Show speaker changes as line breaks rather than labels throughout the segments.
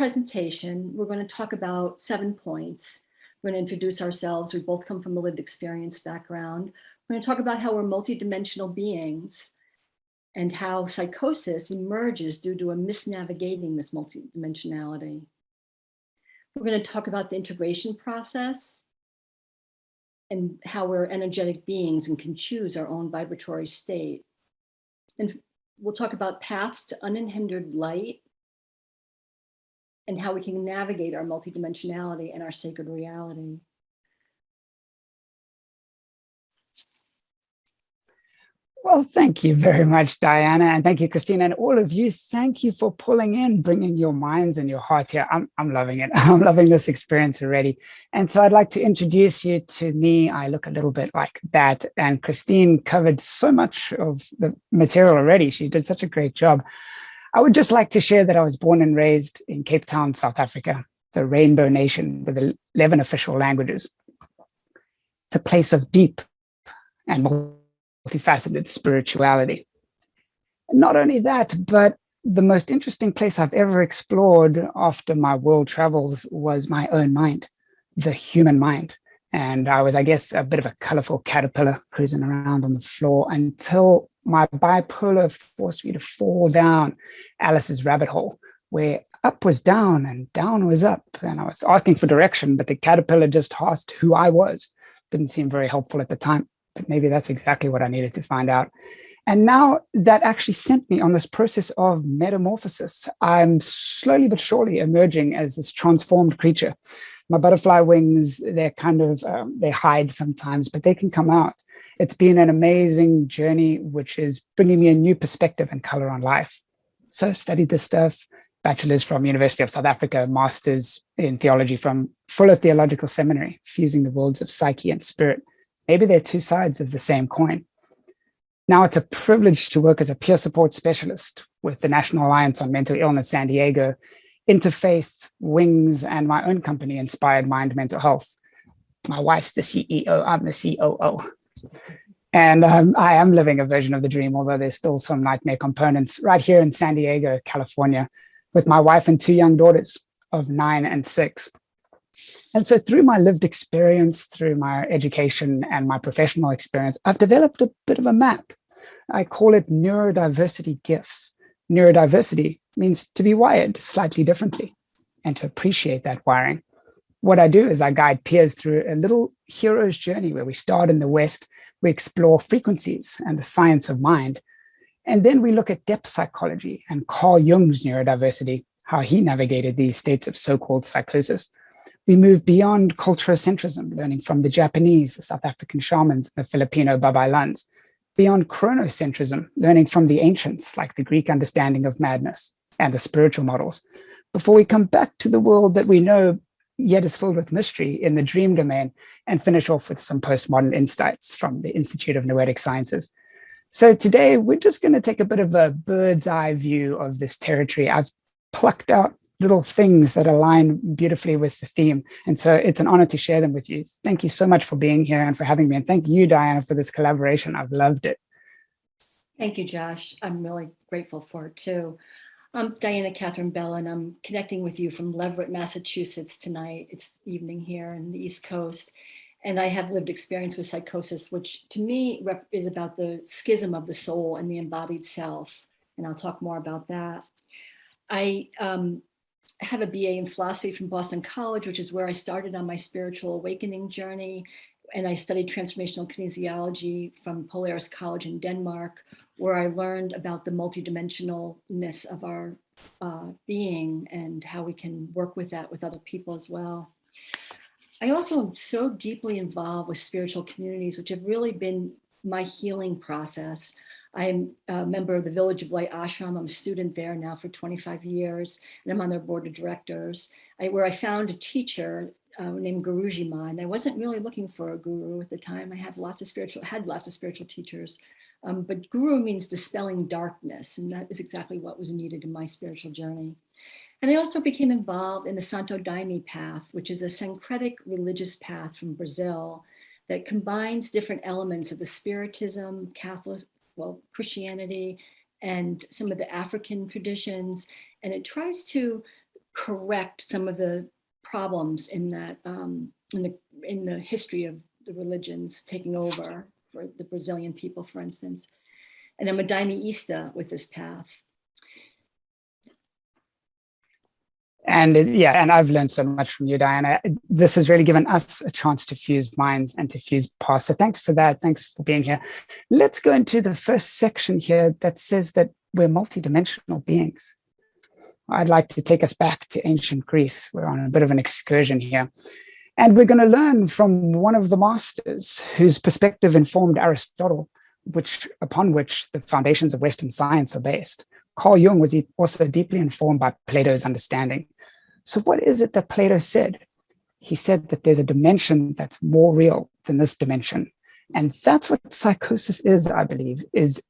presentation, we're going to talk about 7 points. We're going to introduce ourselves. We both come from a lived experience background. We're going to talk about how we're multidimensional beings and how psychosis emerges due to a misnavigating this multidimensionality. We're going to talk about the integration process and how we're energetic beings and can choose our own vibratory state. And we'll talk about paths to unhindered light and how we can navigate our multidimensionality and our sacred reality.
Well, thank you very much, Diana, and thank you, Christina, and all of you. Thank you for pulling in, bringing your minds and your hearts here. I'm loving it. I'm loving this experience already. And so I'd like to introduce you to me. I look a little bit like that, and Christine covered so much of the material already. She did such a great job. I would just like to share that I was born and raised in Cape Town, South Africa, the Rainbow Nation with 11 official languages. It's a place of deep and multifaceted spirituality. Not only that, but the most interesting place I've ever explored after my world travels was my own mind, the human mind. And I was, I guess, a bit of a colorful caterpillar cruising around on the floor until my bipolar forced me to fall down Alice's rabbit hole, where up was down and down was up. And I was asking for direction, but the caterpillar just asked who I was. Didn't seem very helpful at the time, but maybe that's exactly what I needed to find out. And now that actually sent me on this process of metamorphosis. I'm slowly but surely emerging as this transformed creature. My butterfly wings, they're kind of, they hide sometimes, but they can come out. It's been an amazing journey, which is bringing me a new perspective and color on life. So I've studied this stuff, bachelor's from University of South Africa, master's in theology from Fuller Theological Seminary, fusing the worlds of psyche and spirit. Maybe they're two sides of the same coin. Now it's a privilege to work as a peer support specialist with the National Alliance on Mental Illness San Diego, Interfaith, Wings, and my own company, Inspired Mind Mental Health. My wife's the CEO, I'm the COO. And I am living a version of the dream, although there's still some nightmare components right here in San Diego, California, with my wife and 2 young daughters of 9 and 6. And so through my lived experience, through my education and my professional experience, I've developed a bit of a map. I call it Neurodiversity Gifts. Neurodiversity means to be wired slightly differently and to appreciate that wiring. What I do is I guide peers through a little hero's journey where we start in the West, we explore frequencies and the science of mind, and then we look at depth psychology and Carl Jung's neurodiversity, how he navigated these states of so-called psychosis. We move beyond culturocentrism, learning from the Japanese, the South African shamans, the Filipino babaylans, beyond chronocentrism, learning from the ancients, like the Greek understanding of madness and the spiritual models, before we come back to the world that we know yet is filled with mystery in the dream domain and finish off with some postmodern insights from the Institute of Noetic Sciences. So today, we're just going to take a bit of a bird's eye view of this territory. I've plucked out little things that align beautifully with the theme. And so it's an honor to share them with you. Thank you so much for being here and for having me. And thank you, Diana, for this collaboration. I've loved it.
Thank you, Josh. I'm really grateful for it too. I'm Diana Catherine Bell, and I'm connecting with you from Leverett, Massachusetts tonight. It's evening here in the East Coast. And I have lived experience with psychosis, which to me is about the schism of the soul and the embodied self. And I'll talk more about that. I have a BA in philosophy from Boston College, which is where I started on my spiritual awakening journey. And I studied transformational kinesiology from Polaris College in Denmark, where I learned about the multidimensionalness of our being and how we can work with that with other people as well. I also am so deeply involved with spiritual communities, which have really been my healing process. I'm a member of the Village of Light Ashram. I'm a student there now for 25 years, and I'm on their board of directors, where I found a teacher named Guruji Ma, and I wasn't really looking for a guru at the time. I had lots of spiritual teachers, but guru means dispelling darkness, and that is exactly what was needed in my spiritual journey. And I also became involved in the Santo Daime path, which is a syncretic religious path from Brazil that combines different elements of the Spiritism, Catholic, Christianity, and some of the African traditions. And it tries to correct some of the problems in that in the history of the religions taking over for the Brazilian people, for instance. And I'm a Daimiista with this path.
And and I've learned so much from you, Diana. This has really given us a chance to fuse minds and to fuse paths. So thanks for that. Thanks for being here. Let's go into the first section here that says that we're multidimensional beings. I'd like to take us back to ancient Greece. We're on a bit of an excursion here. And we're going to learn from one of the masters whose perspective informed Aristotle, upon which the foundations of Western science are based. Carl Jung was also deeply informed by Plato's understanding. So what is it that Plato said? He said that there's a dimension that's more real than this dimension. And that's what psychosis is, I believe, is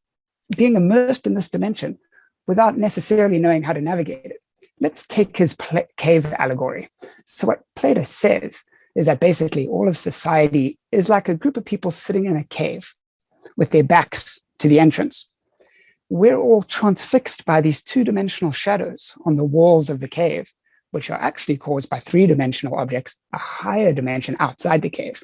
being immersed in this dimension without necessarily knowing how to navigate it. Let's take his cave allegory. So what Plato says is that basically all of society is like a group of people sitting in a cave with their backs to the entrance. We're all transfixed by these two-dimensional shadows on the walls of the cave, which are actually caused by three-dimensional objects, a higher dimension outside the cave.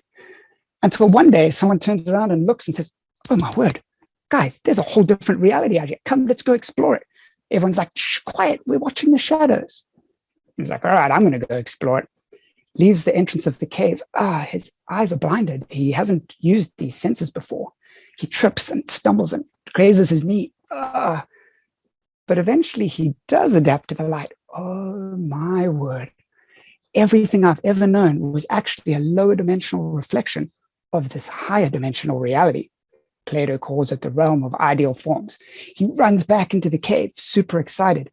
Until one day, someone turns around and looks and says, oh my word, guys, there's a whole different reality out here. Come, let's go explore it. Everyone's like, shh, quiet, we're watching the shadows. He's like, all right, I'm going to go explore it. Leaves the entrance of the cave. His eyes are blinded. He hasn't used these senses before. He trips and stumbles and grazes his knee. But eventually he does adapt to the light. Oh my word. Everything I've ever known was actually a lower dimensional reflection of this higher dimensional reality. Plato calls it the realm of ideal forms. He runs back into the cave, super excited.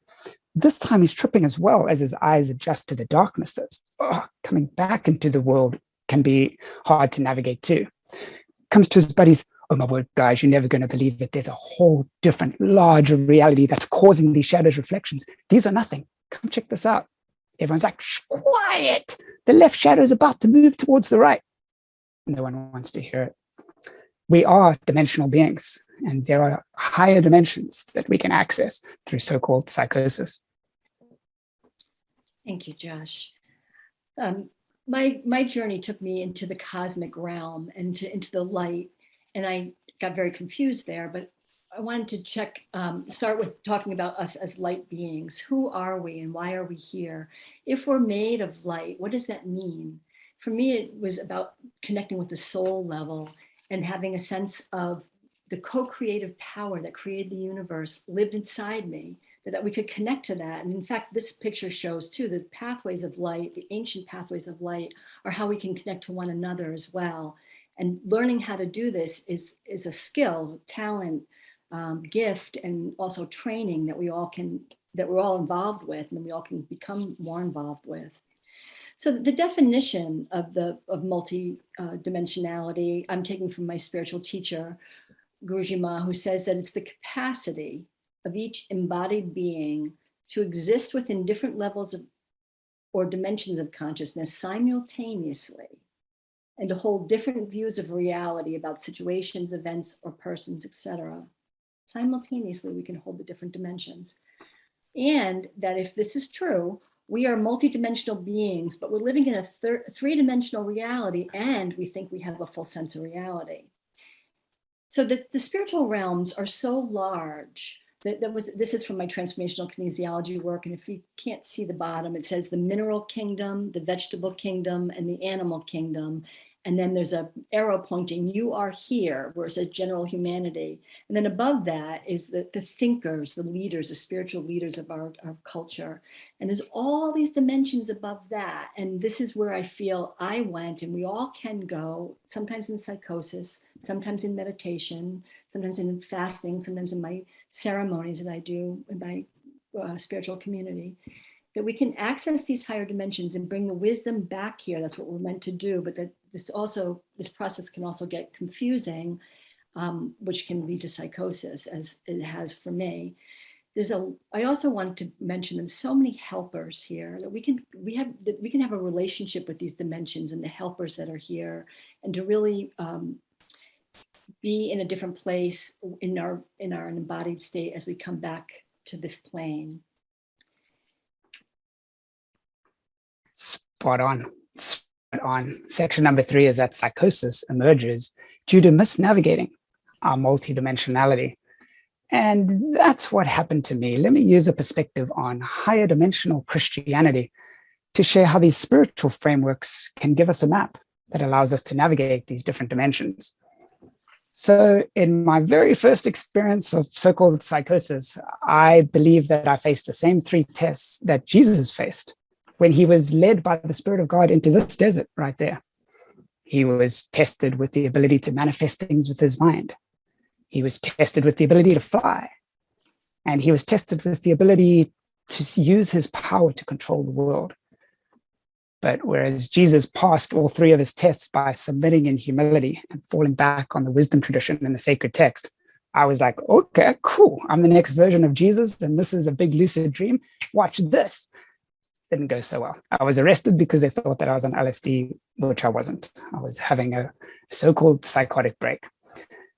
This time he's tripping as well as his eyes adjust to the darkness. Coming back into the world can be hard to navigate too. Comes to his buddies, oh my word, guys, you're never going to believe that there's a whole different, larger reality that's causing these shadows reflections. These are nothing. Come check this out. Everyone's like, shh, quiet. The left shadow is about to move towards the right. No one wants to hear it. We are dimensional beings, and there are higher dimensions that we can access through so-called psychosis.
Thank you, Josh. My journey took me into the cosmic realm and into the light, and I got very confused there, but I wanted to start with talking about us as light beings. Who are we and why are we here? If we're made of light, what does that mean? For me, it was about connecting with the soul level and having a sense of the co-creative power that created the universe lived inside me, that we could connect to that. And in fact, this picture shows too, the pathways of light, the ancient pathways of light are how we can connect to one another as well. And learning how to do this is a skill, talent, gift, and also training that we're all involved with, and we all can become more involved with. So the definition of multi-dimensionality I'm taking from my spiritual teacher, Guruji Ma, who says that it's the capacity of each embodied being to exist within different levels of or dimensions of consciousness simultaneously, and to hold different views of reality about situations, events, or persons, etc. Simultaneously, we can hold the different dimensions. And that if this is true, we are multidimensional beings, but we're living in a three-dimensional reality, and we think we have a full sense of reality. So that the spiritual realms are so large. This is from my transformational kinesiology work, and if you can't see the bottom, it says the mineral kingdom, the vegetable kingdom, and the animal kingdom. And then there's an arrow pointing, you are here, where it says general humanity. And then above that is the thinkers, the leaders, the spiritual leaders of our culture. And there's all these dimensions above that. And this is where I feel I went, and we all can go, sometimes in psychosis, sometimes in meditation, sometimes in fasting, sometimes in my ceremonies that I do in my spiritual community, that we can access these higher dimensions and bring the wisdom back here. That's what we're meant to do. But that this process can also get confusing, which can lead to psychosis, as it has for me. I also wanted to mention there's so many helpers here that we can have a relationship with these dimensions and the helpers that are here, and to really be in a different place in our embodied state as we come back to this plane.
Spot on. Spot on. Section number 3 is that psychosis emerges due to misnavigating our multidimensionality. And that's what happened to me. Let me use a perspective on higher dimensional Christianity to share how these spiritual frameworks can give us a map that allows us to navigate these different dimensions. So in my very first experience of so-called psychosis, I believe that I faced the same 3 tests that Jesus faced when he was led by the Spirit of God into this desert right there. He was tested with the ability to manifest things with his mind. He was tested with the ability to fly. And he was tested with the ability to use his power to control the world. But whereas Jesus passed all 3 of his tests by submitting in humility and falling back on the wisdom tradition in the sacred text, I was like, okay, cool. I'm the next version of Jesus, and this is a big lucid dream. Watch this. Didn't go so well. I was arrested because they thought that I was on LSD, which I wasn't. I was having a so-called psychotic break.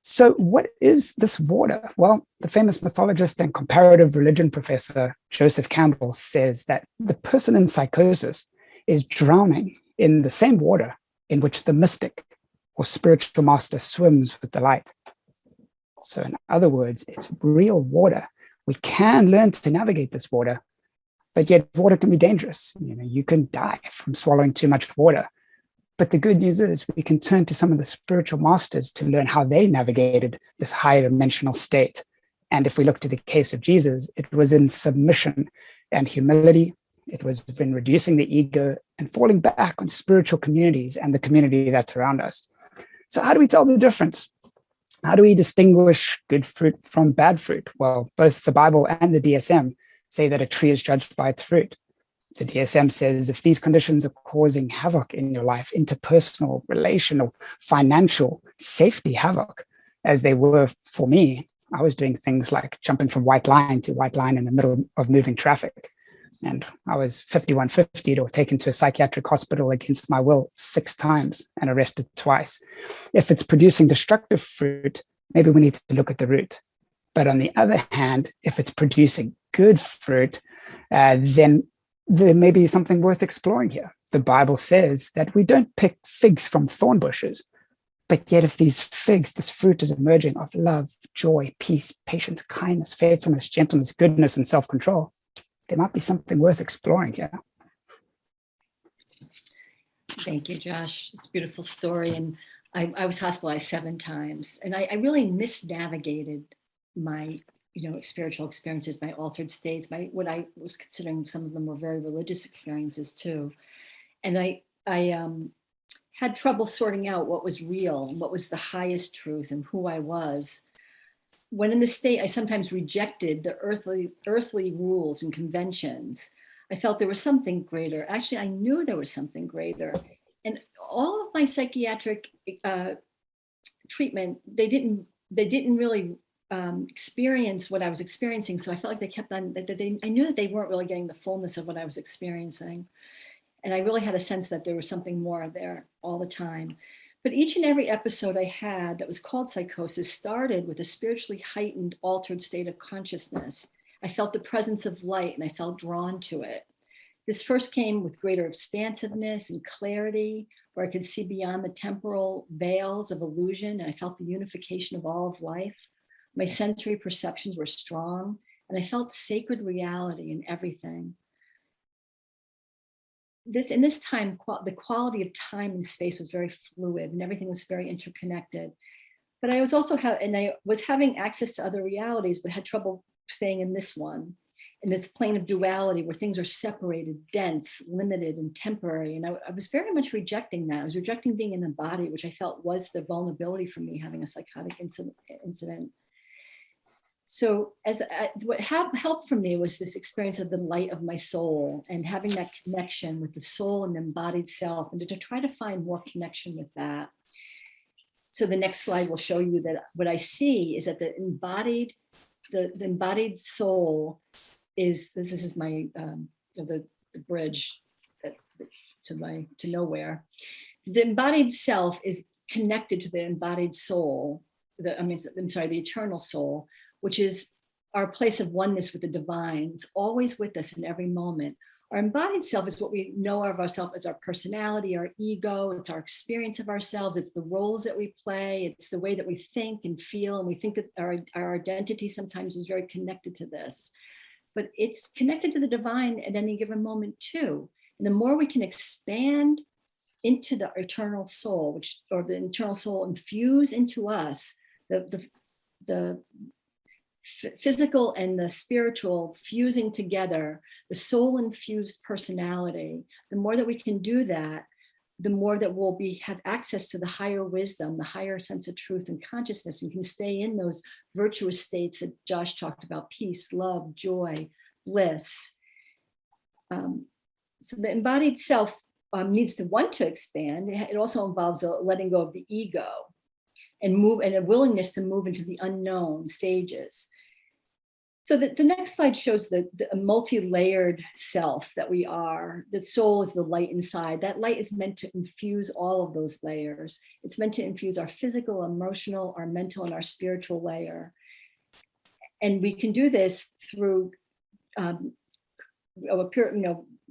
So what is this water? Well, the famous mythologist and comparative religion professor Joseph Campbell says that the person in psychosis is drowning in the same water in which the mystic or spiritual master swims with delight. So in other words, it's real water. We can learn to navigate this water, but yet water can be dangerous. You can die from swallowing too much water. But the good news is we can turn to some of the spiritual masters to learn how they navigated this higher dimensional state. And if we look to the case of Jesus, it was in submission and humility. It was in reducing the ego and falling back on spiritual communities and the community that's around us. So how do we tell the difference? How do we distinguish good fruit from bad fruit? Well, both the Bible and the DSM say that a tree is judged by its fruit. The DSM says if these conditions are causing havoc in your life, interpersonal, relational, financial, safety havoc, as they were for me, I was doing things like jumping from white line to white line in the middle of moving traffic. And I was 5150 or taken to a psychiatric hospital against my will 6 times and arrested twice. If it's producing destructive fruit, maybe we need to look at the root. But on the other hand, if it's producing good fruit, then there may be something worth exploring here. The Bible says that we don't pick figs from thorn bushes, but yet if these figs, this fruit is emerging of love, joy, peace, patience, kindness, faithfulness, gentleness, goodness, and self-control, there might be something worth exploring here.
Thank you, Josh. It's a beautiful story. And I was hospitalized 7 times, and I really misnavigated my spiritual experiences, my altered states, what I was considering some of them were very religious experiences too. And I had trouble sorting out what was real and what was the highest truth and who I was. When in the state, I sometimes rejected the earthly rules and conventions. I felt there was something greater. Actually, I knew there was something greater. And all of my psychiatric treatment, they didn't really experience what I was experiencing. So I felt like they kept on, I knew that they weren't really getting the fullness of what I was experiencing. And I really had a sense that there was something more there all the time. But each and every episode I had that was called psychosis started with a spiritually heightened, altered state of consciousness. I felt the presence of light and I felt drawn to it. This first came with greater expansiveness and clarity, where I could see beyond the temporal veils of illusion, and I felt the unification of all of life. My sensory perceptions were strong, and I felt sacred reality in everything. In this time, the quality of time and space was very fluid, and everything was very interconnected. But I was also I was having access to other realities, but had trouble staying in this one, in this plane of duality where things are separated, dense, limited, and temporary. And I was very much rejecting that. I was rejecting being in a body, which I felt was the vulnerability for me having a psychotic incident. So what helped for me was this experience of the light of my soul and having that connection with the soul and the embodied self, and to try to find more connection with that. So the next slide will show you that what I see is that the embodied soul is, this is my, the bridge to nowhere. The embodied self is connected to the embodied soul, the eternal soul, which is our place of oneness with the divine. It's always with us in every moment, Our embodied self is what we know of ourselves as our personality, our ego, it's our experience of ourselves, it's the roles that we play, it's the way that we think and feel, and we think that our identity sometimes is very connected to this. But it's connected to the divine at any given moment too. And the more we can expand into the eternal soul, or the eternal soul infuse into us, the physical and the spiritual fusing together, the soul infused personality, the more that we can do that, the more that we'll have access to the higher wisdom, the higher sense of truth and consciousness, and can stay in those virtuous states that Josh talked about: peace, love, joy, bliss. So the embodied self needs to want to expand. It also involves a letting go of the ego and a willingness to move into the unknown stages. So the next slide shows the multi-layered self that we are. The soul is the light inside. That light is meant to infuse all of those layers. It's meant to infuse our physical, emotional, our mental, and our spiritual layer. And we can do this through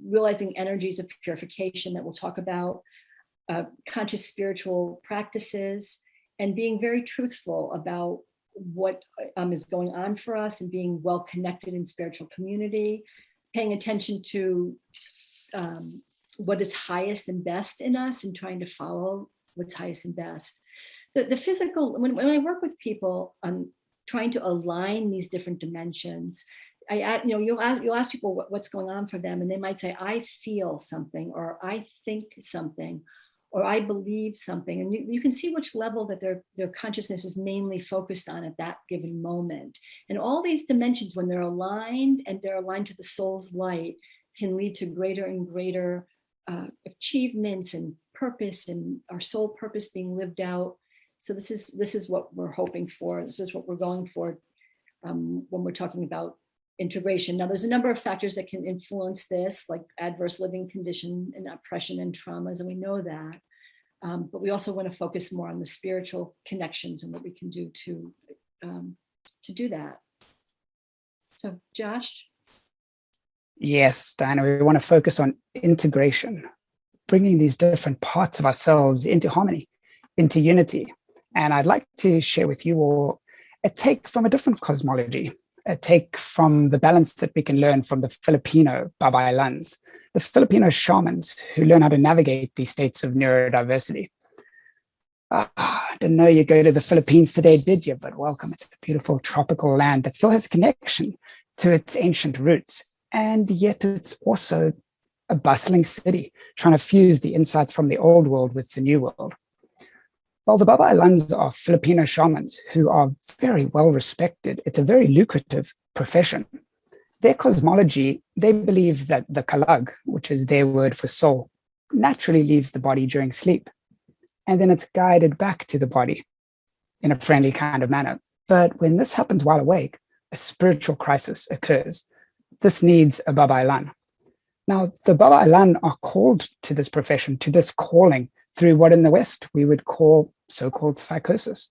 realizing energies of purification that we'll talk about, conscious spiritual practices, and being very truthful about what is going on for us, and being well connected in spiritual community, paying attention to what is highest and best in us, and trying to follow what's highest and best. The physical, when I work with people on trying to align these different dimensions, you'll ask people what's going on for them, and they might say, I feel something, or I think something, or I believe something. And you can see which level that their consciousness is mainly focused on at that given moment. And all these dimensions, when they're aligned, and they're aligned to the soul's light, can lead to greater and greater achievements and purpose, and our soul purpose being lived out. So this is what we're hoping for. This is what we're going for when we're talking about integration. Now, there's a number of factors that can influence this, like adverse living condition and oppression and traumas, and we know that. But we also want to focus more on the spiritual connections and what we can do to do that. So, Josh?
Yes, Diana, we want to focus on integration, bringing these different parts of ourselves into harmony, into unity. And I'd like to share with you all a take from a different cosmology, a take from the balance that we can learn from the Filipino babaylans, the Filipino shamans who learn how to navigate these states of neurodiversity. I didn't know you'd go to the Philippines today, did you? But welcome. It's a beautiful tropical land that still has connection to its ancient roots. And yet it's also a bustling city, trying to fuse the insights from the old world with the new world. Well, the babaylans are Filipino shamans who are very well respected. It's a very lucrative profession. Their cosmology, they believe that the kalag, which is their word for soul, naturally leaves the body during sleep. And then it's guided back to the body in a friendly kind of manner. But when this happens while awake, a spiritual crisis occurs. This needs a babaylan. Now, the babaylan are called to this profession, to this calling, through what in the West we would call so-called psychosis.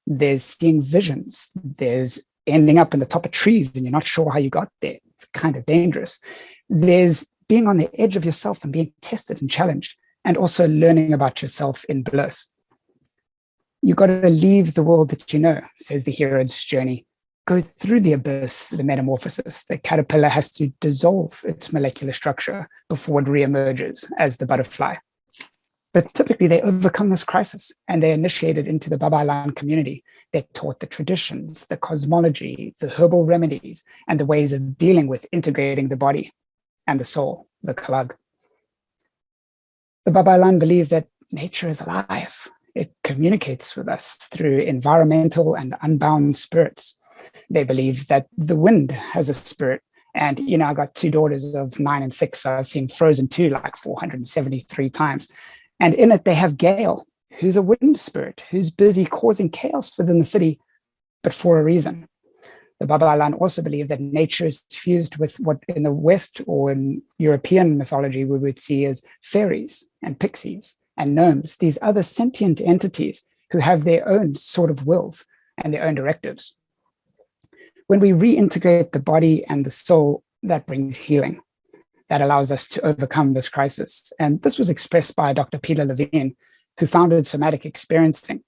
There's seeing visions. There's ending up in the top of trees and you're not sure how you got there. It's kind of dangerous. There's being on the edge of yourself and being tested and challenged, and also learning about yourself in bliss. You got to leave the world that you know, says the hero's journey. Go through the abyss, the metamorphosis. The caterpillar has to dissolve its molecular structure before it reemerges as the butterfly. But typically they overcome this crisis and they're initiated into the babaylan community. They're taught the traditions, the cosmology, the herbal remedies, and the ways of dealing with integrating the body and the soul, the kalag. The babaylan believe that nature is alive. It communicates with us through environmental and unbound spirits. They believe that the wind has a spirit. And, I got two daughters of 9 and 6, so I've seen Frozen 2 like 473 times. And in it, they have Gale, who's a wind spirit, who's busy causing chaos within the city, but for a reason. The babaylan also believe that nature is fused with what in the West or in European mythology we would see as fairies and pixies and gnomes, these other sentient entities who have their own sort of wills and their own directives. When we reintegrate the body and the soul, that brings healing. that allows us to overcome this crisis. And this was expressed by Dr. Peter Levine, who founded Somatic Experiencing,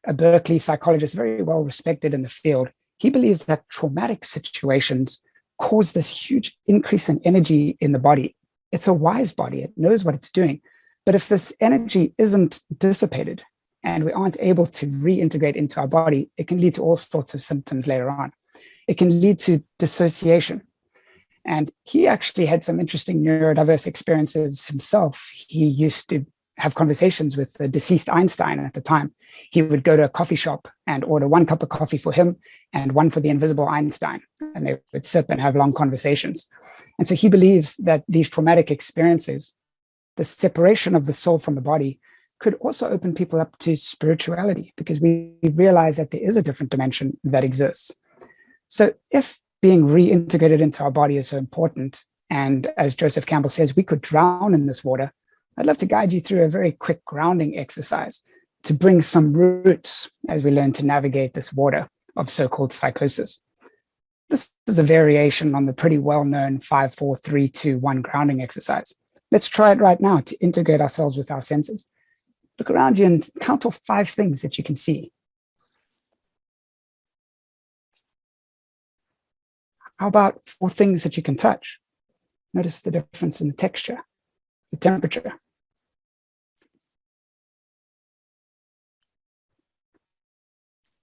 a Berkeley psychologist very well respected in the field. He believes that traumatic situations cause this huge increase in energy in the body. It's a wise body, it knows what it's doing. But if this energy isn't dissipated and we aren't able to reintegrate into our body, it can lead to all sorts of symptoms later on. It can lead to dissociation. And he actually had some interesting neurodiverse experiences himself. He used to have conversations with the deceased Einstein at the time. He would go to a coffee shop and order 1 cup of coffee for him and 1 for the invisible Einstein. And they would sip and have long conversations. And so he believes that these traumatic experiences, the separation of the soul from the body, could also open people up to spirituality, because we realize that there is a different dimension that exists. So if being reintegrated into our body is so important, and as Joseph Campbell says, we could drown in this water, I'd love to guide you through a very quick grounding exercise to bring some roots as we learn to navigate this water of so-called psychosis. This is a variation on the pretty well-known 5, 4, 3, 2, 1 grounding exercise. Let's try it right now to integrate ourselves with our senses. Look around you and count off 5 things that you can see. How about 4 things that you can touch? Notice the difference in the texture, the temperature.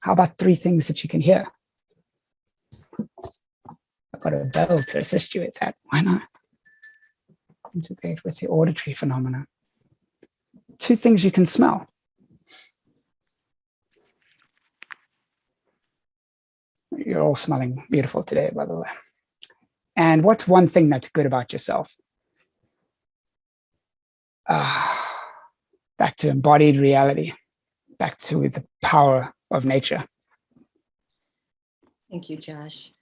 How about 3 things that you can hear? I've got a bell to assist you with that. Why not? Integrate with the auditory phenomena. 2 things you can smell. You're all smelling beautiful today, by the way. And what's 1 thing that's good about yourself? Back to embodied reality, back to the power of nature.
Thank you, Josh.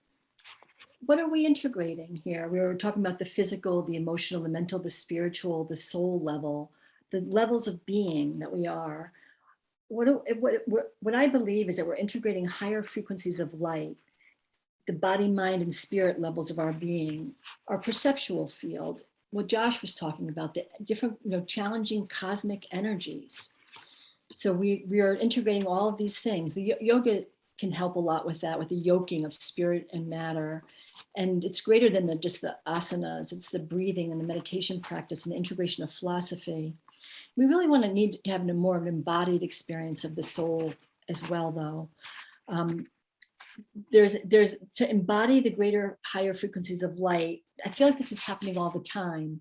What are we integrating here? We were talking about the physical, the emotional, the mental, the spiritual, the soul level, the levels of being that we are. What I believe is that we're integrating higher frequencies of light, the body, mind, and spirit levels of our being, our perceptual field, what Josh was talking about, the different, challenging cosmic energies. So we are integrating all of these things. The yoga can help a lot with that, with the yoking of spirit and matter. And it's greater than just the asanas. It's the breathing and the meditation practice and the integration of philosophy. We really need to have a more of an embodied experience of the soul as well, though. There's to embody the greater, higher frequencies of light. I feel like this is happening all the time.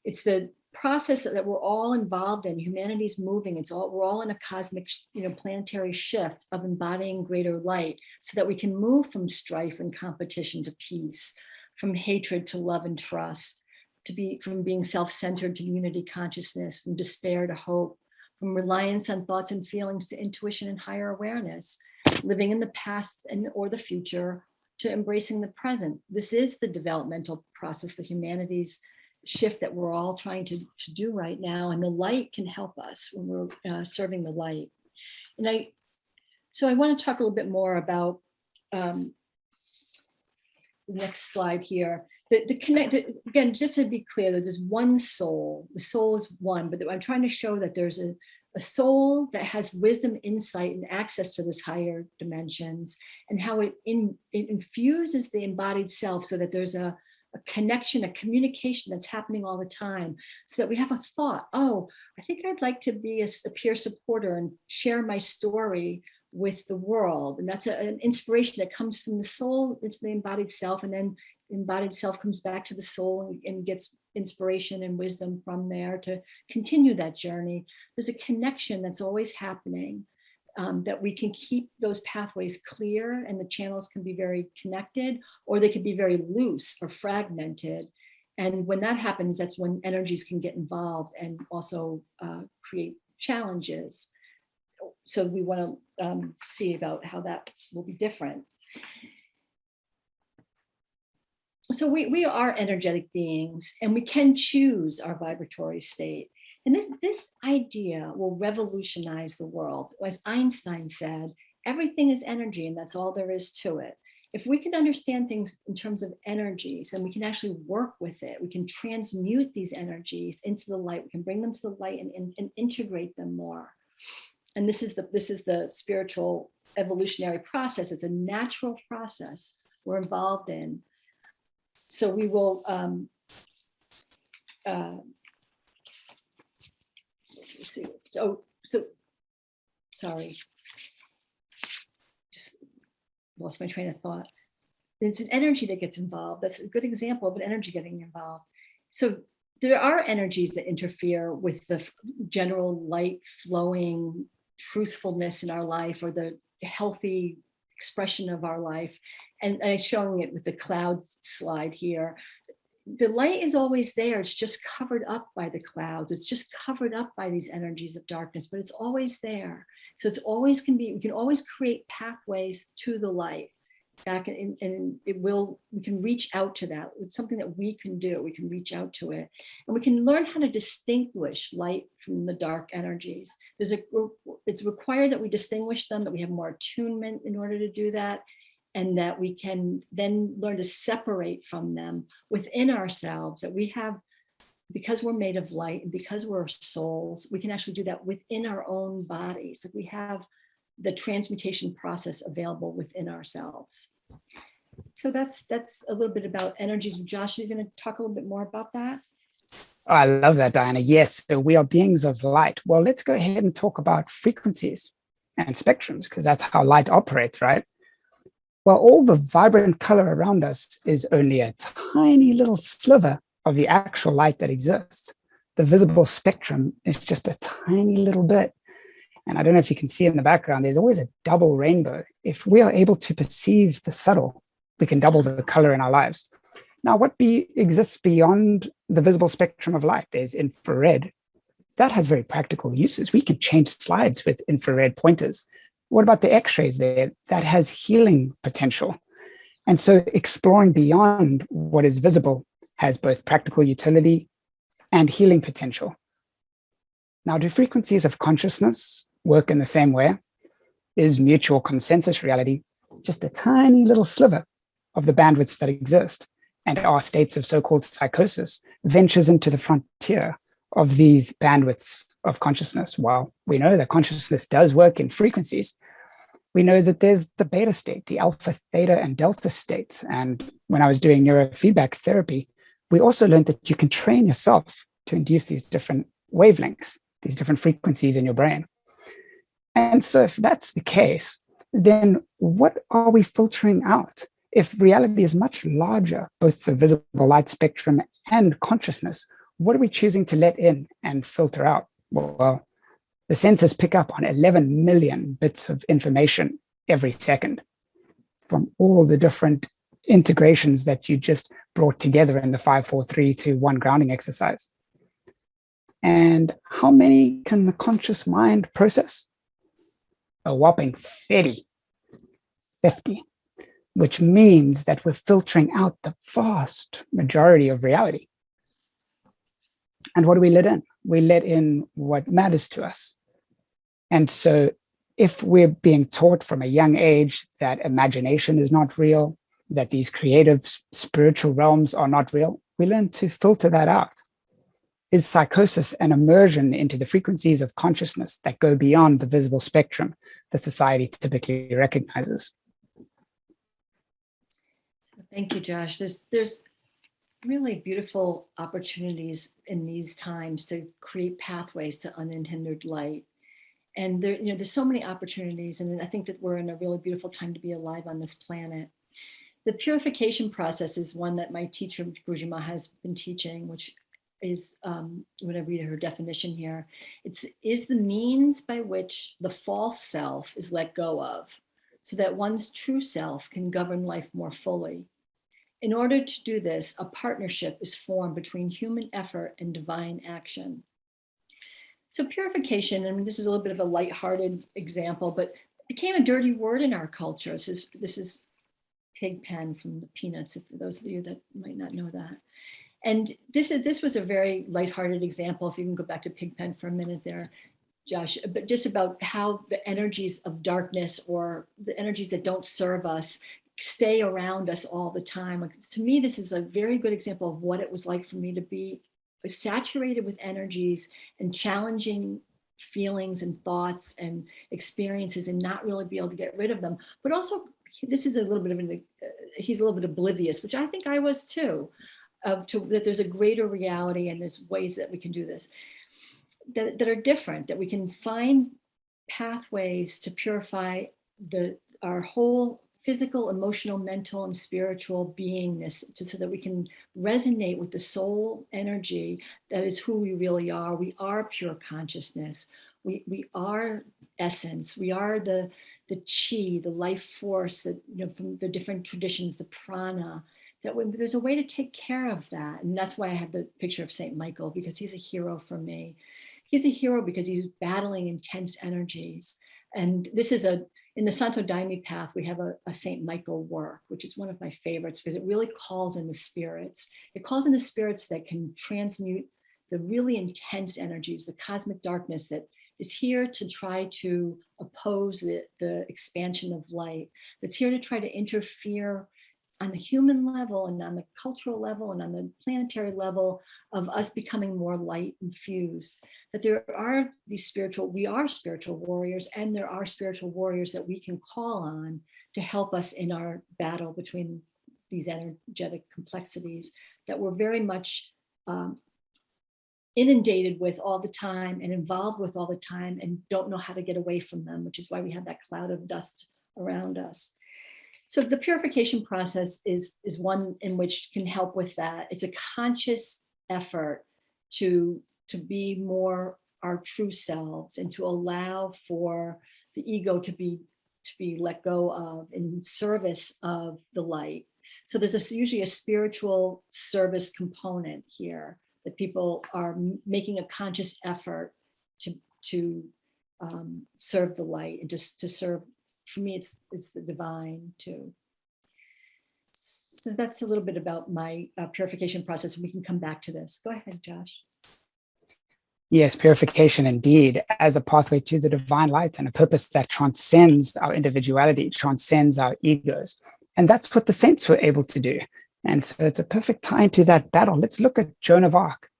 It's the process that we're all involved in. Humanity's moving. We're all in a cosmic, planetary shift of embodying greater light, so that we can move from strife and competition to peace, from hatred to love and trust, from being self-centered to unity consciousness, from despair to hope, from reliance on thoughts and feelings to intuition and higher awareness, living in the past or the future to embracing the present. This is the developmental process, the humanity's shift that we're all trying to do right now. And the light can help us when we're serving the light. And so I want to talk a little bit more about the next slide here. Again, just to be clear, that there's one soul. The soul is one, but I'm trying to show that there's a soul that has wisdom, insight, and access to this higher dimensions, and how it infuses the embodied self, so that there's a connection, a communication that's happening all the time, so that we have a thought, oh, I think I'd like to be a peer supporter and share my story with the world. And that's an inspiration that comes from the soul into the embodied self, and then the embodied self comes back to the soul and gets inspiration and wisdom from there to continue that journey. There's a connection that's always happening, that we can keep those pathways clear, and the channels can be very connected, or they could be very loose or fragmented. And when that happens, that's when energies can get involved and also create challenges. So we want to see about how that will be different. So we are energetic beings, and we can choose our vibratory state. And this idea will revolutionize the world. As Einstein said, everything is energy, and that's all there is to it. If we can understand things in terms of energies, then we can actually work with it. We can transmute these energies into the light. We can bring them to the light and integrate them more. And this is the spiritual evolutionary process. It's a natural process we're involved in. So we will see. So sorry, just lost my train of thought. There's an energy that gets involved. That's a good example of an energy getting involved. So there are energies that interfere with the general light flowing truthfulness in our life, or the healthy expression of our life. And I'm showing it with the clouds slide here. The light is always there. It's just covered up by the clouds. It's just covered up by these energies of darkness, but it's always there. So it's always we can always create pathways to the light back, and we can reach out to that. It's something that we can do. We can reach out to it, and we can learn how to distinguish light from the dark energies. It's required that we distinguish them, that we have more attunement in order to do that, and that we can then learn to separate from them within ourselves, that we have, because we're made of light and because we're souls, we can actually do that within our own bodies. That we have the transmutation process available within ourselves. So that's a little bit about energies. Josh, are you going to talk a little bit more about that?
Oh, I love that, Diana. Yes, so we are beings of light. Well, let's go ahead and talk about frequencies and spectrums, because that's how light operates, right? Well, all the vibrant color around us is only a tiny little sliver of the actual light that exists. The visible spectrum is just a tiny little bit. And I don't know if you can see in the background, there's always a double rainbow. If we are able to perceive the subtle, we can double the color in our lives. Now, what exists beyond the visible spectrum of light? There's infrared. That has very practical uses. We can change slides with infrared pointers. What about the X-rays there? That has healing potential. And so exploring beyond what is visible has both practical utility and healing potential. Now, do frequencies of consciousness work in the same way? Is mutual consensus reality just a tiny little sliver of the bandwidths that exist? And our states of so-called psychosis ventures into the frontier of these bandwidths of consciousness. Well, we know that consciousness does work in frequencies. We know that there's the beta state, the alpha, theta, and delta states. And when I was doing neurofeedback therapy, we also learned that you can train yourself to induce these different wavelengths, these different frequencies in your brain. And so if that's the case, then what are we filtering out? If reality is much larger, both the visible light spectrum and consciousness, what are we choosing to let in and filter out? Well, the sensors pick up on 11 million bits of information every second from all the different integrations that you just brought together in the 5-4-3-2-1 grounding exercise. And how many can the conscious mind process? A whopping 50, which means that we're filtering out the vast majority of reality. And what do we let in? We let in what matters to us. And so if we're being taught from a young age that imagination is not real, that these creative spiritual realms are not real, we learn to filter that out. Is psychosis an immersion into the frequencies of consciousness that go beyond the visible spectrum that society typically recognizes?
Thank you, Josh. There's really beautiful opportunities in these times to create pathways to unhindered light. And there's so many opportunities, and I think that we're in a really beautiful time to be alive on this planet. The purification process is one that my teacher, Gujima, has been teaching, which is, when I read her definition here, is the means by which the false self is let go of, so that one's true self can govern life more fully. In order to do this, a partnership is formed between human effort and divine action. So purification, I mean, this is a little bit of a lighthearted example, but became a dirty word in our culture. This is Pigpen from the Peanuts, for those of you that might not know that. And this was a very lighthearted example, if you can go back to Pigpen for a minute there, Josh, but just about how the energies of darkness, or the energies that don't serve us, stay around us all the time. Like, to me, this is a very good example of what it was like for me to be saturated with energies and challenging feelings and thoughts and experiences and not really be able to get rid of them. But also, this is a little bit of he's a little bit oblivious, which I think I was too, that there's a greater reality and there's ways that we can do this that are different, that we can find pathways to purify our whole physical, emotional, mental, and spiritual beingness, so that we can resonate with the soul energy that is who we really are. We are pure consciousness. We are essence. We are the chi, the life force that, from the different traditions, the prana, that there's a way to take care of that. And that's why I have the picture of Saint Michael, because he's a hero for me. He's a hero because he's battling intense energies. And this is in the Santo Daime path, we have a Saint Michael work, which is one of my favorites because it really calls in the spirits. It calls in the spirits that can transmute the really intense energies, the cosmic darkness that is here to try to oppose the expansion of light, that's here to try to interfere on the human level and on the cultural level and on the planetary level of us becoming more light infused. That there are we are spiritual warriors, and there are spiritual warriors that we can call on to help us in our battle between these energetic complexities that we're very much inundated with all the time and involved with all the time and don't know how to get away from them, which is why we have that cloud of dust around us. So the purification process is one in which can help with that. It's a conscious effort to be more our true selves and to allow for the ego to be let go of in service of the light. So there's usually a spiritual service component here, that people are making a conscious effort to serve the light and just to serve. For me, it's the divine too. So that's a little bit about my purification process. We can come back to this. Go ahead, Josh.
Yes, purification indeed, as a pathway to the divine light and a purpose that transcends our individuality, transcends our egos. And that's what the saints were able to do. And so it's a perfect tie to that battle. Let's look at Joan of Arc,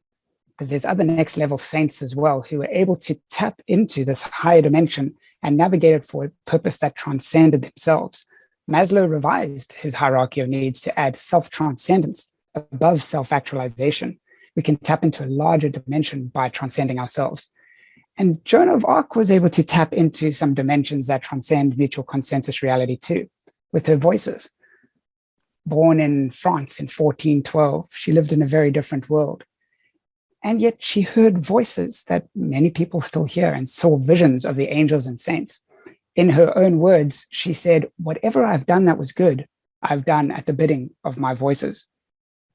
because there's other next level saints as well who were able to tap into this higher dimension and navigate it for a purpose that transcended themselves. Maslow revised his hierarchy of needs to add self-transcendence above self-actualization. We can tap into a larger dimension by transcending ourselves. And Joan of Arc was able to tap into some dimensions that transcend mutual consensus reality too, with her voices. Born in France in 1412, she lived in a very different world. And yet she heard voices that many people still hear and saw visions of the angels and saints. In her own words, she said, "Whatever I've done that was good, I've done at the bidding of my voices."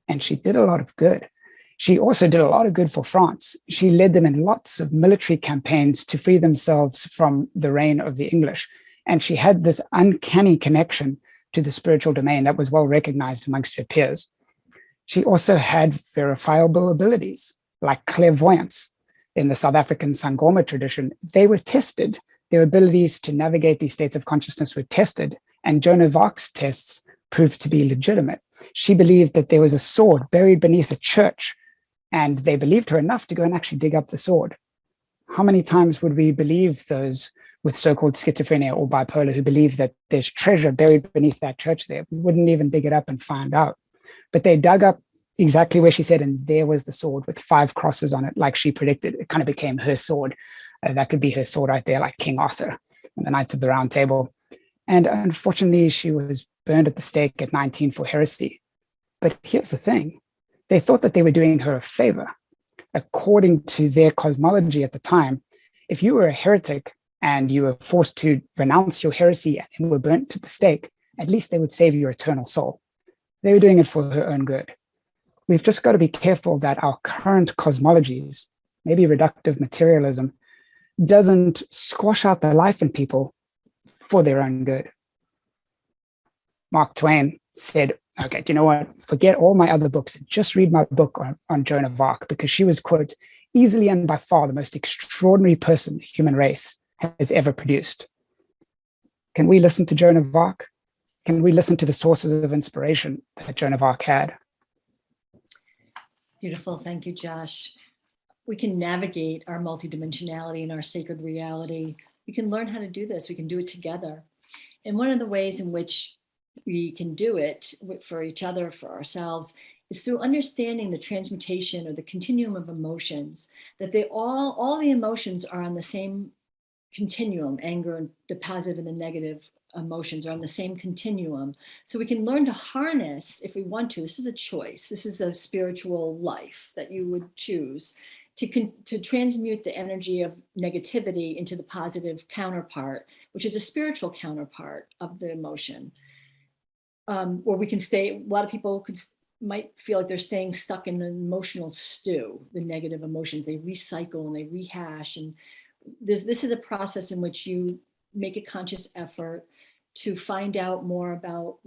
And she did a lot of good. She also did a lot of good for France. She led them in lots of military campaigns to free themselves from the reign of the English. And she had this uncanny connection to the spiritual domain that was well recognized amongst her peers. She also had verifiable abilities, like clairvoyance. In the South African Sangoma tradition, they were tested. Their abilities to navigate these states of consciousness were tested, and Joan of Arc's tests proved to be legitimate. She believed that there was a sword buried beneath a church, and they believed her enough to go and actually dig up the sword. How many times would we believe those with so-called schizophrenia or bipolar who believe that there's treasure buried beneath that church there? We wouldn't even dig it up and find out. But they dug up exactly where she said, and there was the sword with 5 crosses on it, like she predicted. It kind of became her sword. That could be her sword right there, like King Arthur and the Knights of the Round Table. And unfortunately, she was burned at the stake at 19 for heresy. But here's the thing. They thought that they were doing her a favor. According to their cosmology at the time, if you were a heretic and you were forced to renounce your heresy and were burnt to the stake, at least they would save your eternal soul. They were doing it for her own good. We've just got to be careful that our current cosmologies, maybe reductive materialism, doesn't squash out the life in people for their own good. Mark Twain said, "Okay, do you know what? Forget all my other books and just read my book on Joan of Arc, because she was, quote, easily and by far the most extraordinary person the human race has ever produced." Can we listen to Joan of Arc? Can we listen to the sources of inspiration that Joan of Arc had?
Beautiful. Thank you, Josh. We can navigate our multidimensionality and our sacred reality. We can learn how to do this. We can do it together. And one of the ways in which we can do it for each other, for ourselves, is through understanding the transmutation or the continuum of emotions, that all the emotions are on the same continuum. Anger and the positive and the negative emotions are on the same continuum. So we can learn to harness, if we want to. This is a choice. This is a spiritual life that you would choose to transmute the energy of negativity into the positive counterpart, which is a spiritual counterpart of the emotion. Where we can stay, a lot of people might feel like they're staying stuck in an emotional stew, the negative emotions. They recycle and they rehash. And this is a process in which you make a conscious effort to find out more about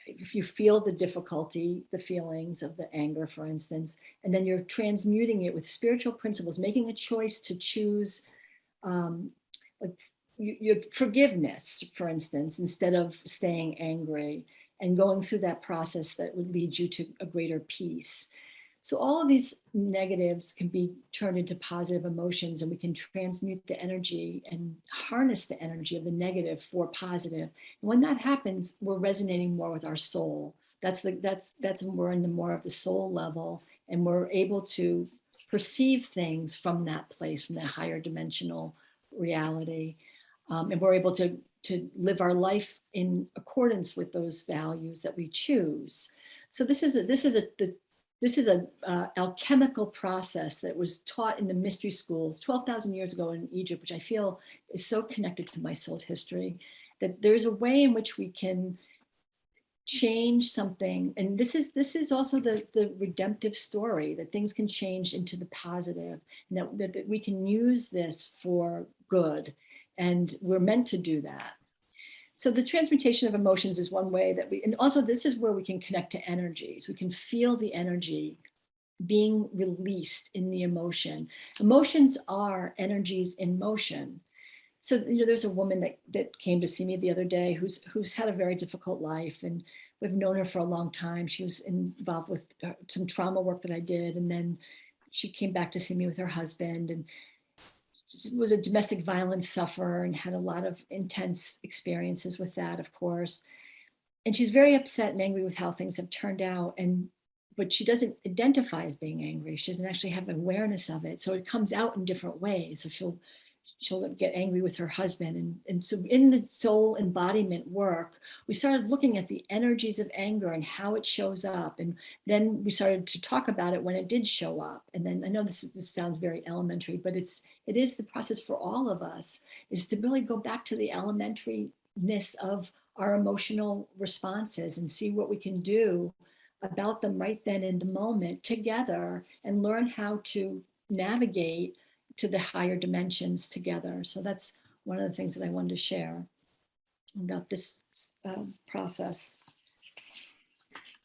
if you feel the difficulty, the feelings of the anger, for instance, and then you're transmuting it with spiritual principles, making a choice to choose your forgiveness, for instance, instead of staying angry, and going through that process that would lead you to a greater peace. So all of these negatives can be turned into positive emotions, and we can transmute the energy and harness the energy of the negative for positive. And when that happens, we're resonating more with our soul. That's when we're in the more of the soul level, and we're able to perceive things from that place, from that higher dimensional reality. And we're able to live our life in accordance with those values that we choose. So this is a alchemical process that was taught in the mystery schools 12,000 years ago in Egypt, which I feel is so connected to my soul's history, that there's a way in which we can change something. And this is also the redemptive story, that things can change into the positive, and that we can use this for good. And we're meant to do that. So the transmutation of emotions is one way and also this is where we can connect to energies. We can feel the energy being released in the emotion. Emotions are energies in motion. So, there's a woman that came to see me the other day who's had a very difficult life, and we've known her for a long time. She was involved with some trauma work that I did. And then she came back to see me with her husband, and was a domestic violence sufferer and had a lot of intense experiences with that, of course. And she's very upset and angry with how things have turned out. But she doesn't identify as being angry. She doesn't actually have awareness of it. So it comes out in different ways. So she'll get angry with her husband. And so in the soul embodiment work, we started looking at the energies of anger and how it shows up. And then we started to talk about it when it did show up. And then I know this sounds very elementary, but it is the process for all of us, is to really go back to the elementariness of our emotional responses and see what we can do about them right then in the moment together, and learn how to navigate to the higher dimensions together. So that's one of the things that I wanted to share about this process.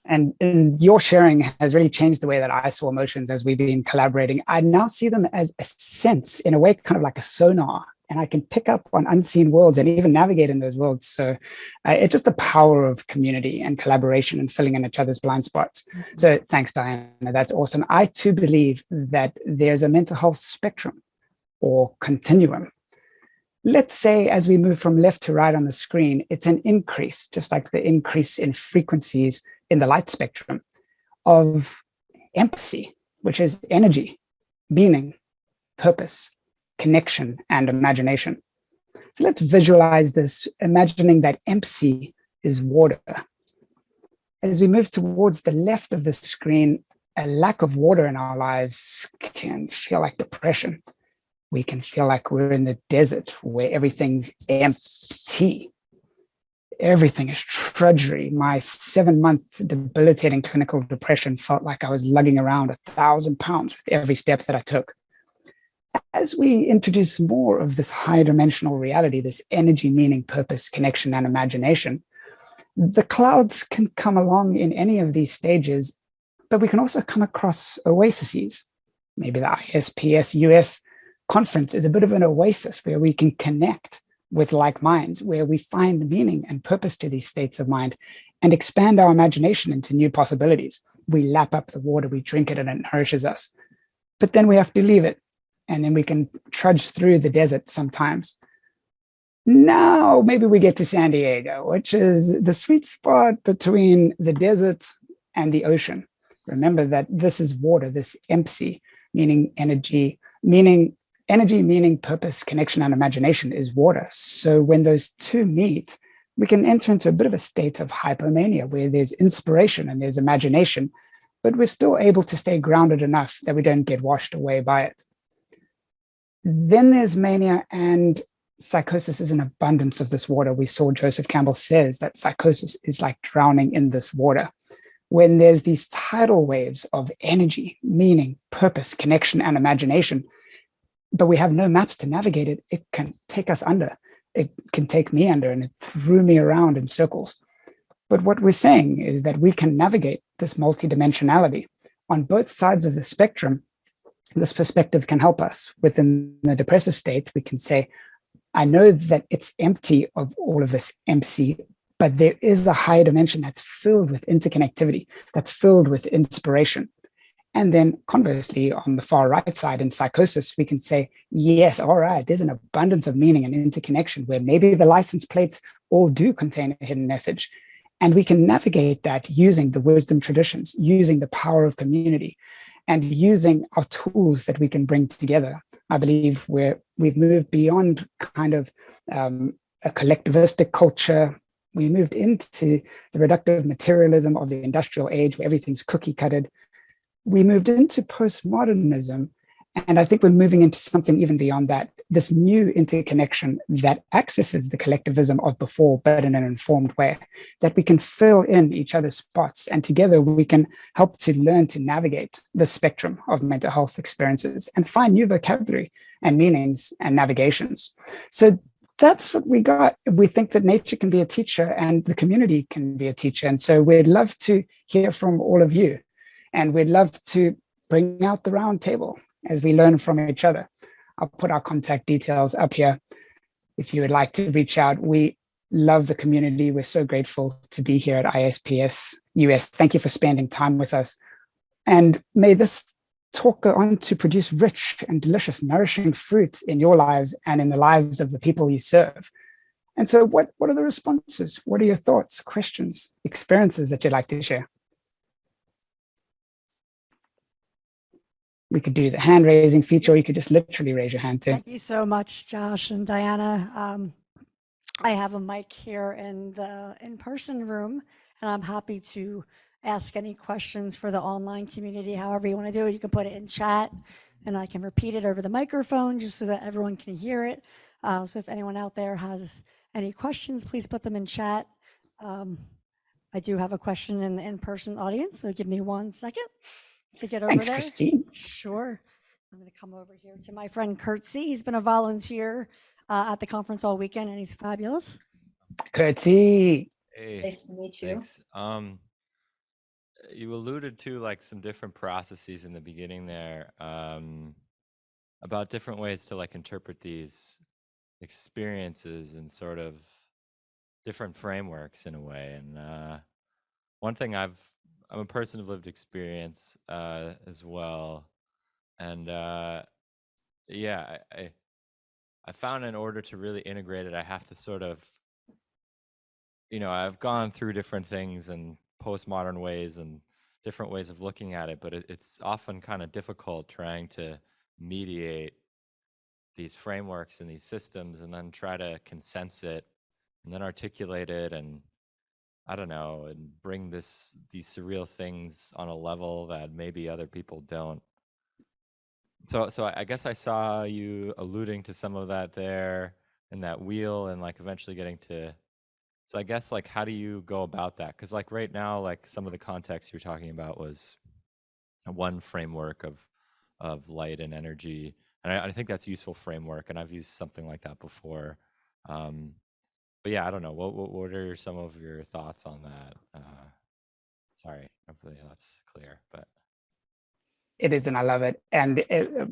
And your sharing has really changed the way that I saw emotions as we've been collaborating. I now see them as a sense, in a way, kind of like a sonar, and I can pick up on unseen worlds and even navigate in those worlds. So it's just the power of community and collaboration and filling in each other's blind spots. Mm-hmm. So thanks, Diana. That's awesome. I too believe that there's a mental health spectrum or continuum. Let's say as we move from left to right on the screen, it's an increase, just like the increase in frequencies in the light spectrum of empathy, which is energy, meaning, purpose, connection, and imagination. So let's visualize this, imagining that empathy is water. As we move towards the left of the screen, a lack of water in our lives can feel like depression. We can feel like we're in the desert where everything's empty. Everything is drudgery. My 7-month debilitating clinical depression felt like I was lugging around 1,000 pounds with every step that I took. As we introduce more of this higher dimensional reality, this energy, meaning, purpose, connection, and imagination, the clouds can come along in any of these stages, but we can also come across oases. Maybe the ISPS-US conference is a bit of an oasis where we can connect with like minds, where we find meaning and purpose to these states of mind and expand our imagination into new possibilities. We lap up the water, we drink it, and it nourishes us. But then we have to leave it, and then we can trudge through the desert sometimes. Now, maybe we get to San Diego, which is the sweet spot between the desert and the ocean. Remember that this is water, this empty, meaning energy, meaning purpose, connection, and imagination is water. So when those two meet, we can enter into a bit of a state of hypomania where there's inspiration and there's imagination, but we're still able to stay grounded enough that we don't get washed away by it. Then there's mania, and psychosis is an abundance of this water. We saw Joseph Campbell says that psychosis is like drowning in this water. When there's these tidal waves of energy, meaning, purpose, connection, and imagination, but we have no maps to navigate it, it can take us under. It can take me under, and it threw me around in circles. But what we're saying is that we can navigate this multidimensionality on both sides of the spectrum. This perspective can help us. Within the depressive state, we can say, I know that it's empty of all of this empty, but there is a higher dimension that's filled with interconnectivity, that's filled with inspiration. And then conversely, on the far right side in psychosis, we can say, yes, all right, there's an abundance of meaning and interconnection where maybe the license plates all do contain a hidden message. And we can navigate that using the wisdom traditions, using the power of community, and using our tools that we can bring together. I believe we've moved beyond kind of a collectivistic culture. We moved into the reductive materialism of the industrial age where everything's cookie cutted. We moved into postmodernism, and I think we're moving into something even beyond that, this new interconnection that accesses the collectivism of before, but in an informed way, that we can fill in each other's spots, and together we can help to learn to navigate the spectrum of mental health experiences and find new vocabulary and meanings and navigations. So that's what we got. We think that nature can be a teacher and the community can be a teacher. And so we'd love to hear from all of you. And we'd love to bring out the round table as we learn from each other. I'll put our contact details up here if you would like to reach out. We love the community. We're so grateful to be here at ISPS-US. Thank you for spending time with us. And may this talk go on to produce rich and delicious, nourishing fruit in your lives and in the lives of the people you serve. And so what are the responses? What are your thoughts, questions, experiences that you'd like to share? We could do the hand raising feature, or you could just literally raise your hand too.
Thank you so much, Josh and Diana. I have a mic here in the in-person room, and I'm happy to ask any questions for the online community. However you want to do it, you can put it in chat, and I can repeat it over the microphone just so that everyone can hear it. So if anyone out there has any questions, please put them in chat. I do have a question in the in-person audience, so give me 1 second to get over
Thanks,
there.
Christine.
Sure. I'm going to come over here to my friend Curtsy. He's been a volunteer at the conference all weekend, and he's fabulous.
Curtsy.
Hey,
Nice to meet you.
thanks. You alluded to like some different processes in the beginning there, about different ways to like interpret these experiences and sort of different frameworks in a way. And one thing I'm a person of lived experience as well, and yeah, I found in order to really integrate it, I have to sort of, I've gone through different things and postmodern ways and different ways of looking at it, but it's often kind of difficult trying to mediate these frameworks and these systems and then try to consense it and then articulate it and I don't know, and bring these surreal things on a level that maybe other people don't. So I guess I saw you alluding to some of that there in that wheel and like eventually getting to, so I guess like how do you go about that? Because like right now, like some of the context you're talking about was one framework of light and energy. And I think that's a useful framework and I've used something like that before. But yeah, I don't know. What are some of your thoughts on that? Sorry, hopefully that's clear. But
It is, and I love it. And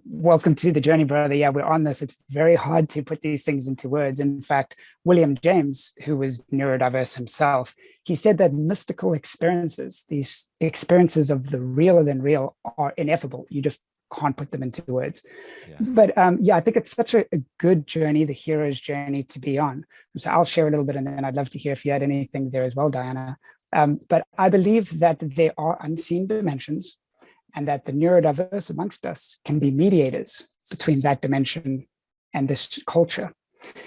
welcome to the journey, brother. Yeah, we're on this. It's very hard to put these things into words. In fact, William James, who was neurodiverse himself, he said that mystical experiences, these experiences of the realer than real, are ineffable. You just can't put them into words. Yeah. But yeah, I think it's such a good journey, the hero's journey to be on. So I'll share a little bit, and then I'd love to hear if you had anything there as well, Diana. But I believe that there are unseen dimensions, and that the neurodiverse amongst us can be mediators between that dimension and this culture.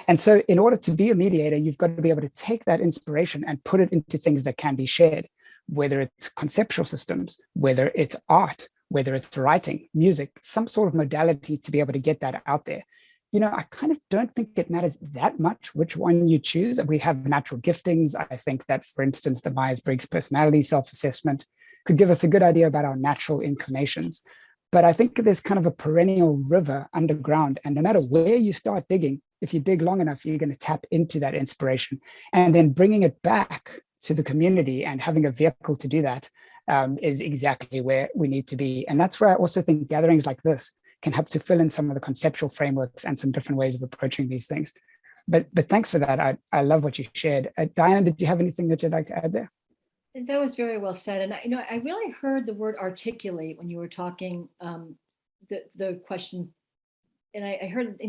And so in order to be a mediator, you've got to be able to take that inspiration and put it into things that can be shared, whether it's conceptual systems, whether it's art, whether it's writing, music, some sort of modality to be able to get that out there. You know, I kind of don't think it matters that much which one you choose. We have natural giftings. I think that, for instance, the Myers-Briggs personality self-assessment could give us a good idea about our natural inclinations. But I think there's kind of a perennial river underground. And no matter where you start digging, if you dig long enough, you're going to tap into that inspiration. And then bringing it back to the community and having a vehicle to do that is exactly where we need to be. And that's where I also think gatherings like this can help to fill in some of the conceptual frameworks and some different ways of approaching these things. But thanks for that. I love what you shared. Diana, did you have anything that you'd like to add there?
That was very well said. And I really heard the word articulate when you were talking, the question. And I heard,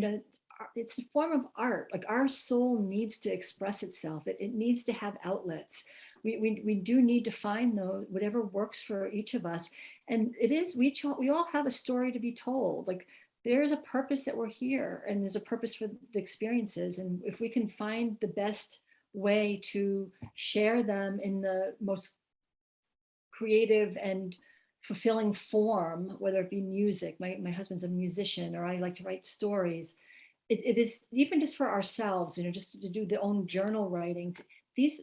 it's a form of art. Like our soul needs to express itself. It needs to have outlets. We do need to find those, whatever works for each of us. And it is, we all have a story to be told. Like there's a purpose that we're here, and there's a purpose for the experiences. And if we can find the best way to share them in the most creative and fulfilling form, whether it be music, my husband's a musician, or I like to write stories. It is even just for ourselves, just to do the own journal writing. These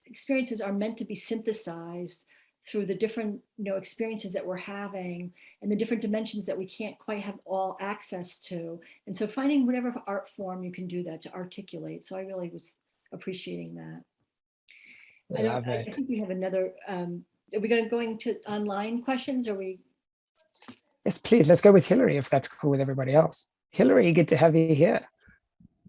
experiences are meant to be synthesized through the different experiences that we're having and the different dimensions that we can't quite have all access to. And so finding whatever art form you can do that to articulate. So I really was appreciating that. I think we have another, are we going to online questions, or we?
Yes, please, let's go with Hillary if that's cool with everybody else. Hillary, good to have you here.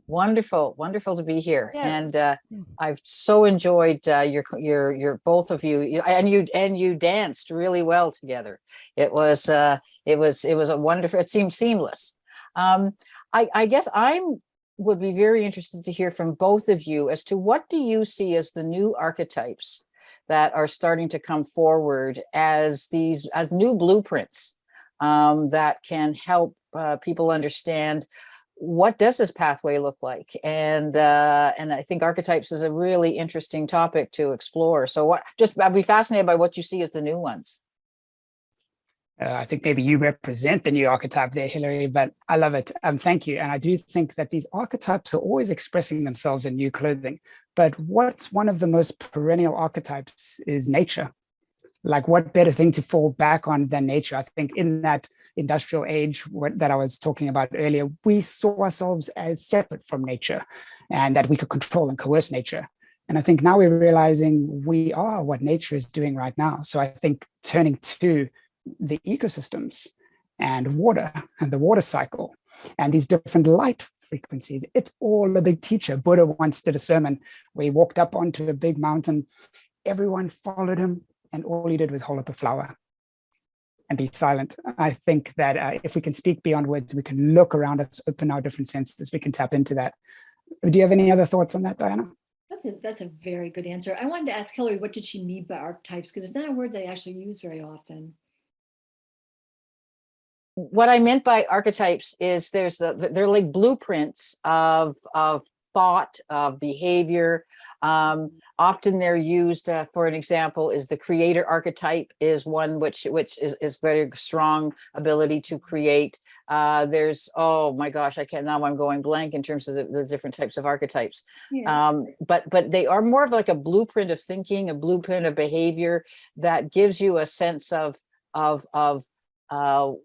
Wonderful to be here. Yeah. And I've so enjoyed your both of you, and you danced really well together. It was a wonderful, it seemed seamless. I guess would be very interested to hear from both of you as to what do you see as the new archetypes that are starting to come forward as new blueprints that can help people understand what does this pathway look like, and I think archetypes is a really interesting topic to explore. So I'd be fascinated by what you see as the new ones.
I think maybe you represent the new archetype there, Hillary, but I love it. Thank you. And I do think that these archetypes are always expressing themselves in new clothing. But what's one of the most perennial archetypes is nature. Like, what better thing to fall back on than nature? I think in that industrial age that I was talking about earlier, we saw ourselves as separate from nature and that we could control and coerce nature. And I think now we're realizing we are what nature is doing right now. So I think turning to the ecosystems and water and the water cycle and these different light frequencies, it's all a big teacher. Buddha once did a sermon where he walked up onto a big mountain, everyone followed him, and all he did was hold up a flower and be silent. I think that if we can speak beyond words, we can look around us, open our different senses, we can tap into that. Do you have any other thoughts on that, Diana?
That's a very good answer. I wanted to ask Hillary, what did she mean by archetypes? Because it's not a word they actually use very often.
What I meant by archetypes is they're like blueprints of thought, of behavior. Often they're used for an example is the creator archetype is one which is very strong ability to create. There's, oh my gosh, now I'm going blank in terms of the different types of archetypes. Yeah. But they are more of like a blueprint of thinking, a blueprint of behavior that gives you a sense of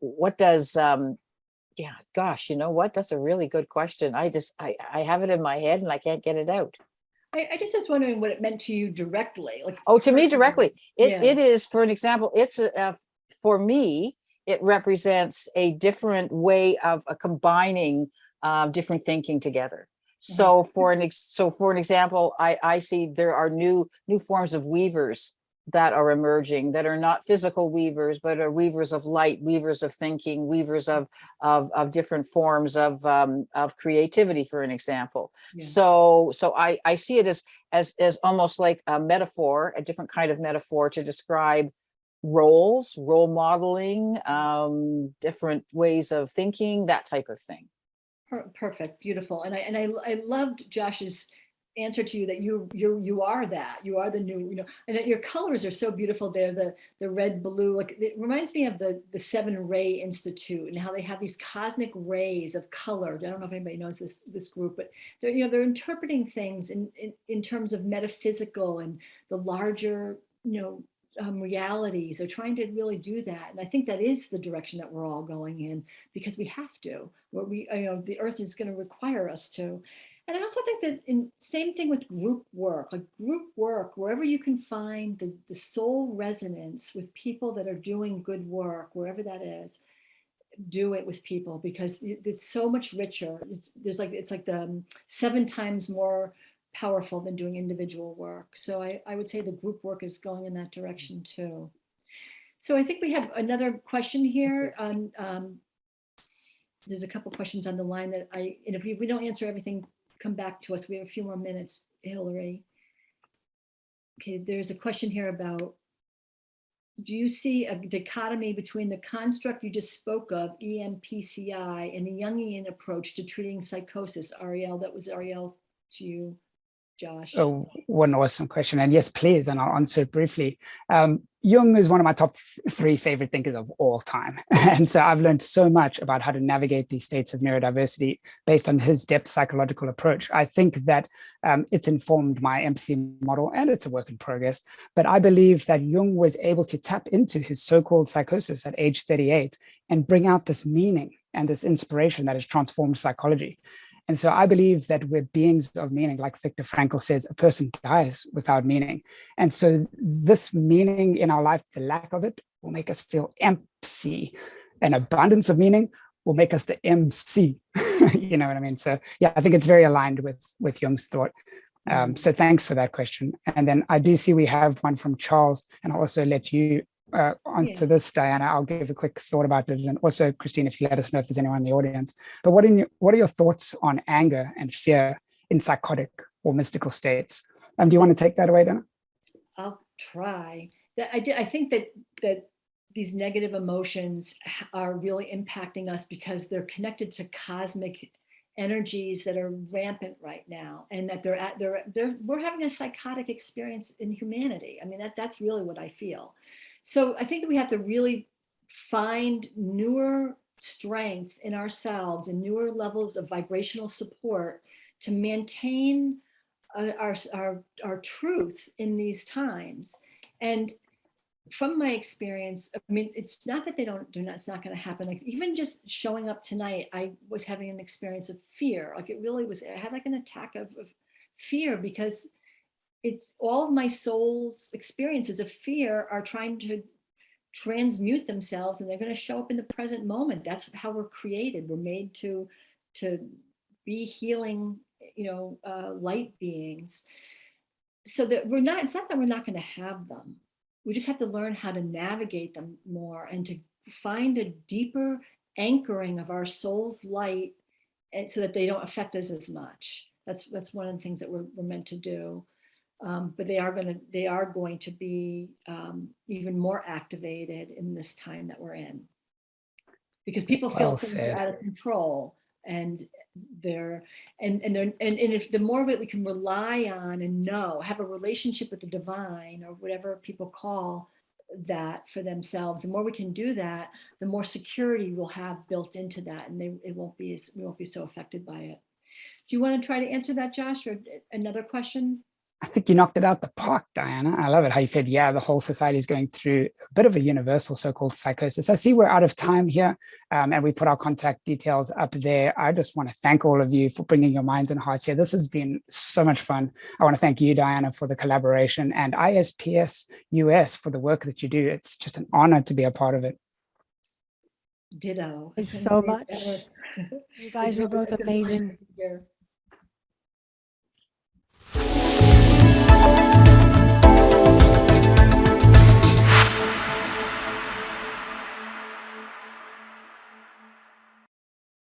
what does yeah, gosh, you know what? That's a really good question. I have it in my head and I can't get it out.
I just was wondering what it meant to you directly. Like,
to me directly, it is, for an example, it's for me, it represents a different way of combining different thinking together. So for an example, I see there are new forms of weavers that are emerging, that are not physical weavers, but are weavers of light, weavers of thinking, weavers of different forms of creativity, for an example. Yeah. So I see it as almost like a metaphor, a different kind of metaphor to describe roles, role modeling, different ways of thinking, that type of thing.
Perfect, beautiful, and I loved Josh's answer to you that you are that, you are the new, you know, and your colors are so beautiful there, the red, blue, like it reminds me of the Seven Ray Institute and how they have these cosmic rays of color. I don't know if anybody knows this group, but they're interpreting things in terms of metaphysical and the larger, realities. They're trying to really do that, and I think that is the direction that we're all going in, because we have to. The earth is going to require us to. And I also think that same thing with group work, wherever you can find the soul resonance with people that are doing good work, wherever that is, do it with people, because it's so much richer. It's like the 7 times more powerful than doing individual work. So I would say the group work is going in that direction too. So I think we have another question here on, there's a couple questions on the line that and if we don't answer everything, come back to us. We have a few more minutes, Hillary. Okay, there's a question here about, do you see a dichotomy between the construct you just spoke of, EMPCI, and the Jungian approach to treating psychosis? Ariel, that was Ariel to you, Josh.
Oh, what an awesome question. And yes, please, and I'll answer it briefly. Jung is one of my top 3 favorite thinkers of all time. And so I've learned so much about how to navigate these states of neurodiversity based on his depth psychological approach. I think that it's informed my empathy model, and it's a work in progress. But I believe that Jung was able to tap into his so-called psychosis at age 38 and bring out this meaning and this inspiration that has transformed psychology. And so I believe that we're beings of meaning. Like Viktor Frankl says, a person dies without meaning. And so this meaning in our life, the lack of it, will make us feel empty. An abundance of meaning will make us the MC. You know what I mean? So yeah, I think it's very aligned with Jung's thought. So thanks for that question. And then I do see we have one from Charles, and I'll also let you onto this, Diana. I'll give a quick thought about it, and also Christine, if you let us know if there's anyone in the audience. But what are your thoughts on anger and fear in psychotic or mystical states? Do you want to take that away, Diana?
I'll try. I think that these negative emotions are really impacting us because they're connected to cosmic energies that are rampant right now, and that we're having a psychotic experience in humanity. I mean, that's really what I feel. So I think that we have to really find newer strength in ourselves and newer levels of vibrational support to maintain our truth in these times. And from my experience, I mean, it's not that it's not going to happen. Like even just showing up tonight, I was having an experience of fear. Like it really was, I had like an attack of fear, because it's all of my soul's experiences of fear are trying to transmute themselves, and they're going to show up in the present moment. That's how we're created. We're made to be healing, light beings. So that it's not that we're not going to have them. We just have to learn how to navigate them more and to find a deeper anchoring of our soul's light, and so that they don't affect us as much. That's one of the things that we're meant to do. But they are going to be even more activated in this time that we're in, because people feel things are out of control, and if the more that we can rely on and have a relationship with the divine, or whatever people call that for themselves, the more we can do that, the more security we'll have built into that, and we won't be so affected by it. Do you want to try to answer that, Josh, or another question?
I think you knocked it out the park, Diana. I love it how you said, yeah, the whole society is going through a bit of a universal so-called psychosis. I see we're out of time here, and we put our contact details up there. I just want to thank all of you for bringing your minds and hearts here. This has been so much fun. I want to thank you, Diana, for the collaboration, and ISPS-US for the work that you do. It's just an honor to be a part of it.
Ditto.
Thanks so
Way
much.
better.
You guys
It's
are
really
both
it's a pleasure
amazing.
to be here.